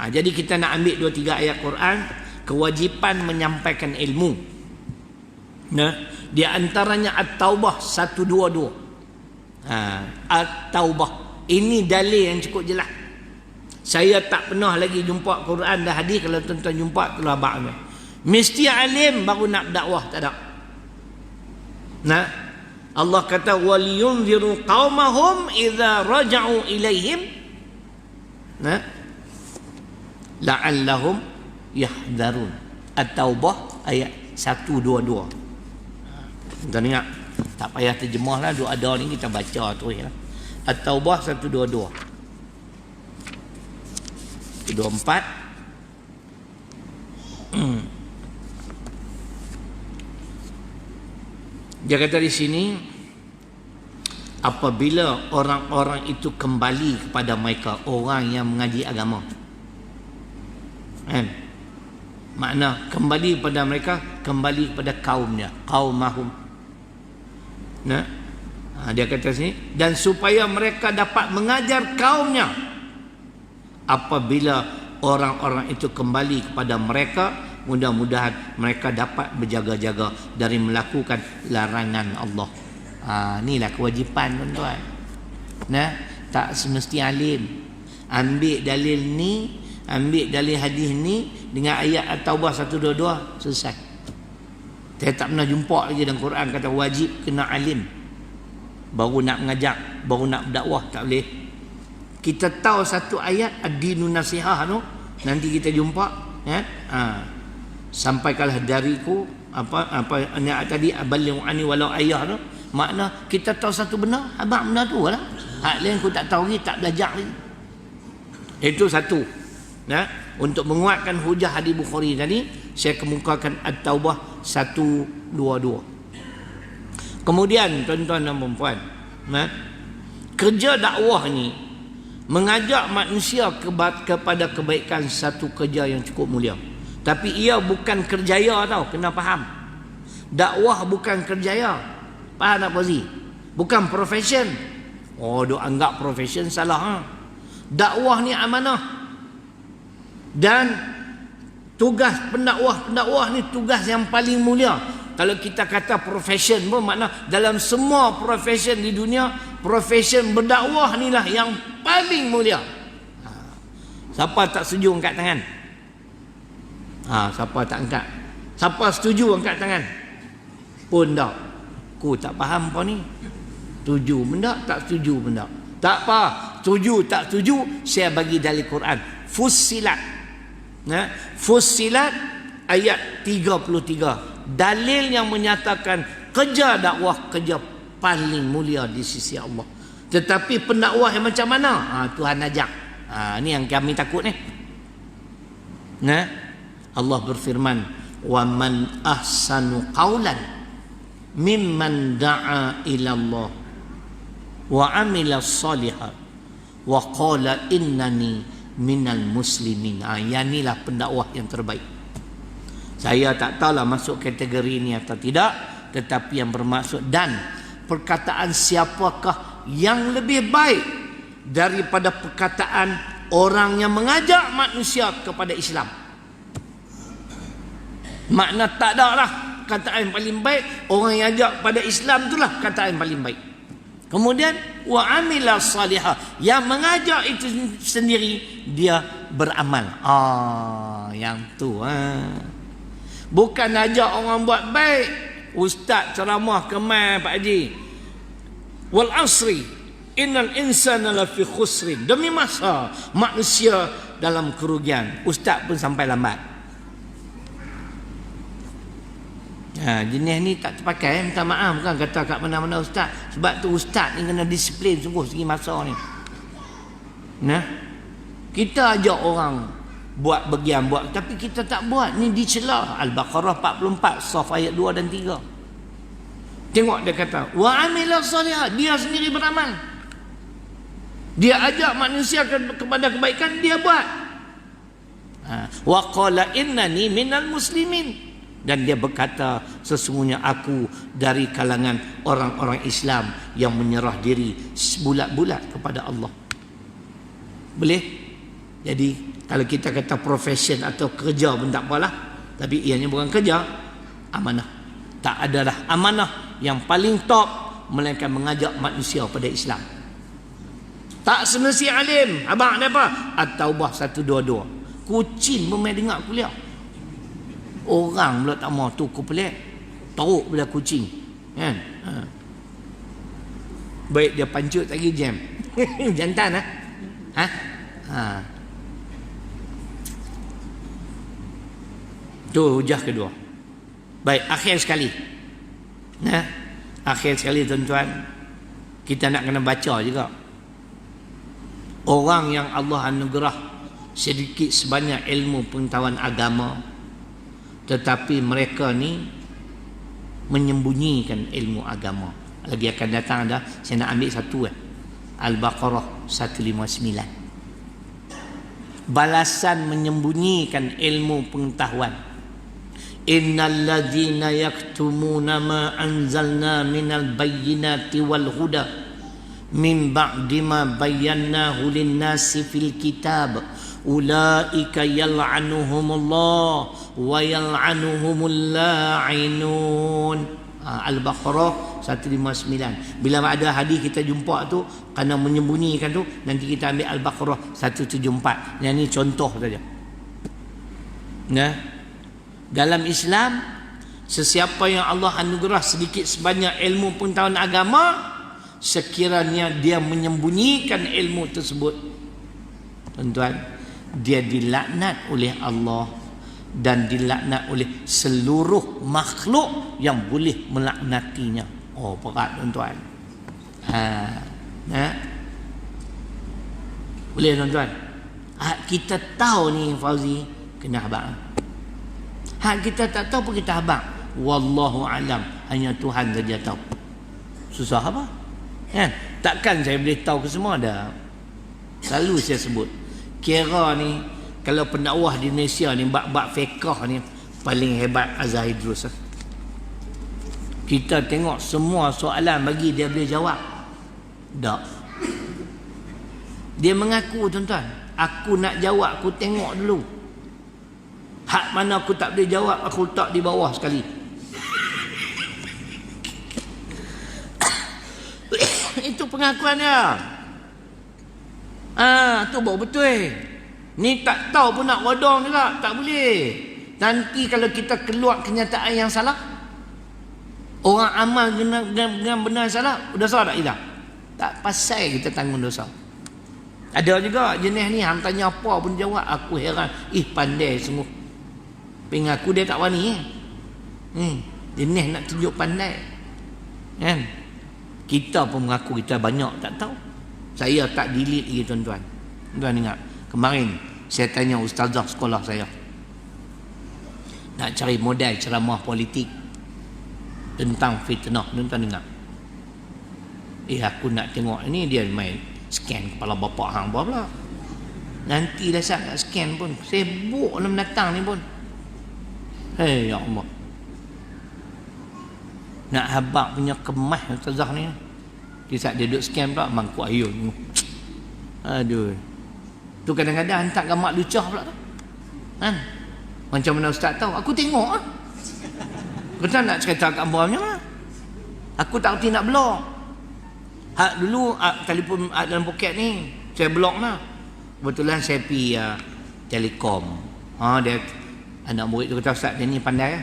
Jadi kita nak ambil 2-3 ayat Quran, kewajipan menyampaikan ilmu. Di antaranya At-Taubah 122. At-Taubah. Ini dalil yang cukup jelas. Saya tak pernah lagi jumpa Quran dan hadis. Kalau tuan-tuan jumpa, itulah ba'na. Mesti alim baru nak dakwah, tak ada. Allah kata waliyunziru qaumahum idza raja'u ilaihim la'allahum yahdharun. At-Taubah ayat 122. Tuan ingat, tak payah terjemahlah, doa-doa ni kita baca tu ya. At-Taubah 122. 24. Dia kata di sini, apabila orang-orang itu kembali kepada mereka, orang yang mengaji agama, makna kembali kepada mereka, kembali kepada kaumnya, qaumahum. Dia kata sini, dan supaya mereka dapat mengajar kaumnya. Apabila orang-orang itu kembali kepada mereka, mudah-mudahan mereka dapat berjaga-jaga dari melakukan larangan Allah. Inilah kewajipan, tuan-tuan. Tak semesti alim. Ambil dalil ni, ambil dalil hadis ni dengan ayat At-Taubah 122, selesai. Saya tak pernah jumpa lagi dalam Quran kata wajib kena alim baru nak mengajak, baru nak berdakwah. Tak boleh. Kita tahu satu ayat ad-dinun nasihah tu, nanti kita jumpa sampaikanlah dariku apa tadi aballighu anni walau ayah tu, makna kita tahu satu benar, abang benar tu lah. Hak lain aku tak tahu lagi, tak belajar lagi. Itu satu. Untuk menguatkan hujah hadis Bukhari tadi, saya kemukakan At-Taubah 122. Kemudian tuan-tuan dan puan-puan, kerja dakwah ni mengajak manusia kepada kebaikan, satu kerja yang cukup mulia. Tapi ia bukan kerjaya tau, kena faham. Dakwah bukan kerjaya. Faham tak Fauzi? Bukan profession. Duk anggap profession salah. Dakwah ni amanah. Dan tugas pendakwah ni tugas yang paling mulia. Kalau kita kata profession pun, makna dalam semua profession di dunia, profession berdakwah ni lah yang paling mulia. Siapa tak setuju angkat tangan? Siapa tak angkat? Siapa setuju angkat tangan? Pun tak. Aku tak faham apa ni. Setuju benda, tak setuju benda. Tak apa. Setuju, tak setuju, saya bagi dalil Quran. Fussilat. Fussilat ayat 33. Dalil yang menyatakan kerja dakwah kerja paling mulia di sisi Allah. Tetapi pendakwah yang macam mana? Tuhan ajak. Ni yang kami takut ni. Allah berfirman, wa man ahsanu qawlan mimman da'a ila Allah wa amila salihan wa qala innani minal muslimin. Yang inilah pendakwah yang terbaik. Saya tak tahulah masuk kategori ini atau tidak, tetapi yang bermaksud, dan perkataan siapakah yang lebih baik daripada perkataan orang yang mengajak manusia kepada Islam. Makna tak ada lah kataan yang paling baik. Orang yang ajak pada Islam itulah kataan yang paling baik. Kemudian wa amila salihah, yang mengajak itu sendiri dia beramal. Yang tu bukan ajak orang buat baik. Ustaz ceramah kemai Pak Haji, wal asri innal insana lafi khusrin, demi masa manusia dalam kerugian. Ustaz pun sampai lambat. Jenis ni tak terpakai. Minta maaf, bukan kata kat mana-mana ustaz. Sebab tu ustaz ni kena disiplin sungguh segi masa ni. Kita ajak orang buat bagian buat, tapi kita tak buat. Ni dicela. Al-Baqarah 44 Shaf ayat 2 dan 3. Tengok dia kata wa amila salihah, dia sendiri beramal. Dia ajak manusia kepada kebaikan, dia buat. Wa qala innani minal muslimin, dan dia berkata sesungguhnya aku dari kalangan orang-orang Islam yang menyerah diri sebulat-bulat kepada Allah. Boleh? Jadi Kalau kita kata profession atau kerja pun tak apalah, tapi ianya bukan kerja, amanah. Tak adalah amanah yang paling top melainkan mengajak manusia pada Islam. Tak semestinya alim. Abang ada apa? At-Taubah 122. Kucing pun main dengar kuliah. Orang pula tak mau tu pelik. Teruk bila kucing. Kan? Baik dia pancut lagi jam. Jantan lah. Tu hujah kedua. Baik, akhir sekali. Akhir sekali tuan-tuan, kita nak kena baca juga. Orang yang Allah anugerah sedikit sebanyak ilmu pengetahuan agama, tetapi mereka ni menyembunyikan ilmu agama. Lagi akan datang ada, saya nak ambil satu Al-Baqarah 159. Balasan menyembunyikan ilmu pengetahuan. Innal ladzina yaktumuna ma anzalna minal bayyinati wal huda min ba'di ma bayyanahu lin-nasi fil kitab ulaika yal'anuhumullah wa yal'anuhumul la'inun. Al-Baqarah 159. Bila ada hadis kita jumpa tu kerana menyembunyikan tu, nanti kita ambil Al-Baqarah 174. Yang ni contoh saja. Dalam Islam, sesiapa yang Allah anugerah sedikit sebanyak ilmu pengetahuan agama, sekiranya dia menyembunyikan ilmu tersebut, tuan-tuan, dia dilaknat oleh Allah dan dilaknat oleh seluruh makhluk yang boleh melaknatinya. Oh, berat tuan-tuan. Boleh tuan-tuan. Kita tahu ni Fauzi kena abang. Kita tak tahu pun kita abang. Wallahu alam, hanya Tuhan saja tahu. Susah apa? Kan? Takkan saya boleh tahu ke semua dah. Selalu saya sebut, kira ni kalau pendakwah di Malaysia ni bab-bab fiqh ni paling hebat Azhar Idrus. Kita tengok semua soalan bagi dia boleh jawab. Tak. Dia mengaku tuan-tuan, aku nak jawab, aku tengok dulu. Hak mana aku tak boleh jawab, aku letak di bawah sekali. Itu pengakuan dia. Tu baru betul. Ni tak tahu pun nak rodong juga, tak boleh. Nanti kalau kita keluar kenyataan yang salah, orang amal dengan benar salah, dosa tak hilang? Tak pasal kita tanggung dosa. Ada juga jenis ni, hang tanya apa pun jawab, aku heran. Pandai sungguh. Pengaku dia tak wani. Jenis nak tunjuk pandai. Kan? Kita pun mengaku kita banyak tak tahu. Saya tak delete lagi tuan-tuan. Tuan ingat, kemarin saya tanya ustazah sekolah saya, nak cari modal ceramah politik tentang fitnah. Tuan-tuan ingat, aku nak tengok ini, dia main scan kepala bapak hang pula. Nanti dah saat nak scan pun sibuk dalam datang ni pun. Ya Allah, nak habaq punya kemas ustazah ni. Di saat dia duduk scan pula, mangkuk ayun. Aduh, tu kadang-kadang hantar gambar lucah pula tu. Kan? Macam mana ustaz tahu? Aku tengok Kita nak cerita gambarnya. Aku tak erti nak blok. Dulu telefon dalam poket ni saya blok lah. Kebetulan saya pergi Telekom. Dia anak murid tu kata, ustaz dia ni pandai.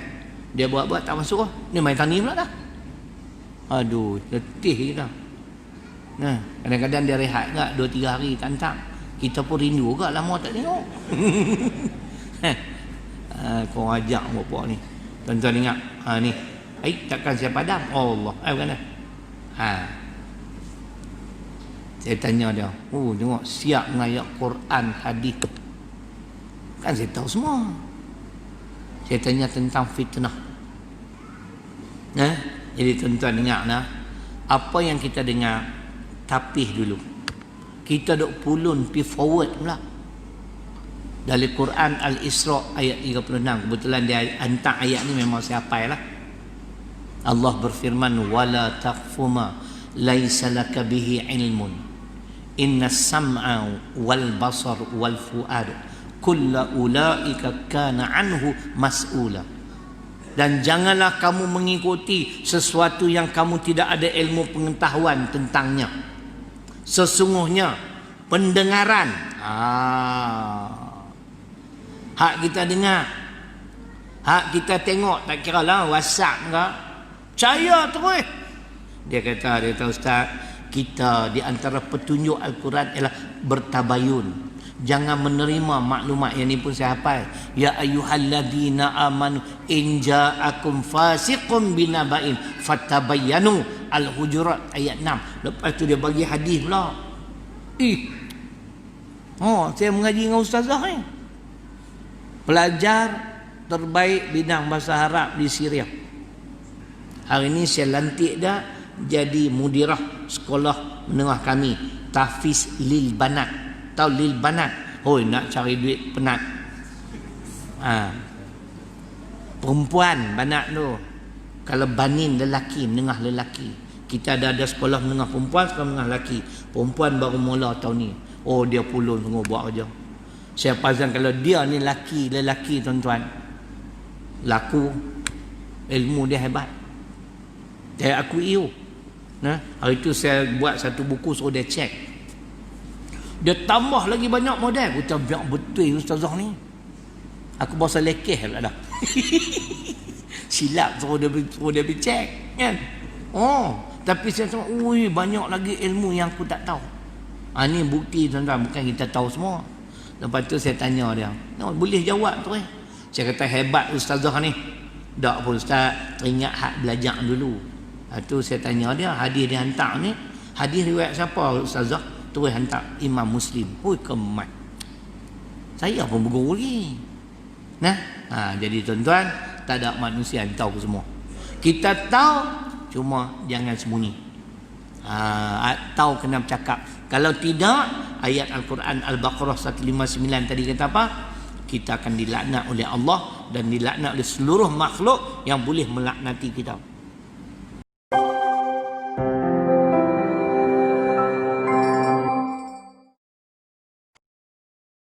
Dia buat-buat tak masuk. Dia main tani pula dah. Aduh, letih kita. Kadang-kadang dia rehat tak 2-3 hari tak hantar. Kita pun rindu juga, lama tak tengok. Kau ajak bapak ni. Tuan-tuan ingat, ni. Takkan saya padam. Allah. Bukan dah. Saya tanya dia, tengok siap mengayak Quran, hadis. Kan saya tahu semua. Saya tanya tentang fitnah. Jadi tuan-tuan ingat apa yang kita dengar, tapih dulu. Kita duk pulun pi forward pula. Dari Quran Al-Isra ayat 36. Kebetulan dia hantar ayat ni memang saya hafal lah. Allah berfirman, wala taqfuma laisa laka bihi ilmun inna sam'a wal basar wal fuad kullu ulaika kana anhu mas'ula. Dan janganlah kamu mengikuti sesuatu yang kamu tidak ada ilmu pengetahuan tentangnya. Sesungguhnya pendengaran, hak kita dengar, hak kita tengok, tak kira lah WhatsApp ke, percaya terus. Dia kata Ustaz, kita di antara petunjuk Al-Quran ialah bertabayun. Jangan menerima maklumat yang ni pun saya hafal. Ya ayyuhalladzina amanu in ja'akum fasiqun binaba'in fatabayyanu. Al-Hujurat ayat 6. Lepas tu dia bagi hadis pula. Saya mengaji dengan ustazah ni. Pelajar terbaik bidang bahasa Arab di Syria. Hari ni saya lantik dah jadi mudirah sekolah menengah kami, Tahfiz lil banat. Tahu lil banat? Nak cari duit penat. Perempuan banat tu. Kalau banin lelaki, menengah lelaki. Kita ada sekolah menengah perempuan, sekolah menengah lelaki. Perempuan baru mula tahun ni. Dia pulun tunggu buat kerja. Saya pasang kalau dia ni lelaki tuan-tuan, laku, ilmu dia hebat. Saya akui you. Hari tu saya buat satu buku, suruh dia cek. Dia tambah lagi banyak model. Kita biar betul ustazah ni. Aku berasa lekeh pula dah. Silap suruh dia cek kan. Tapi saya tahu, banyak lagi ilmu yang aku tak tahu. Ni bukti tuan-tuan, bukan kita tahu semua. Lepas tu saya tanya dia, boleh jawab tu Saya kata hebat ustazah ni. Tak pun ustaz, ingat hak belajar dulu. Tu saya tanya dia, hadis dia hantar ni, hadis riwayat siapa ustazah? Terus hantar Imam Muslim. Kemat. Saya pun berguru lagi. Jadi tuan-tuan, tak ada manusia yang tahu semua. Kita tahu, cuma jangan sembunyi. Tahu kena bercakap. Kalau tidak, ayat Al-Quran Al-Baqarah 159 tadi kata apa? Kita akan dilaknat oleh Allah dan dilaknat oleh seluruh makhluk yang boleh melaknati kita.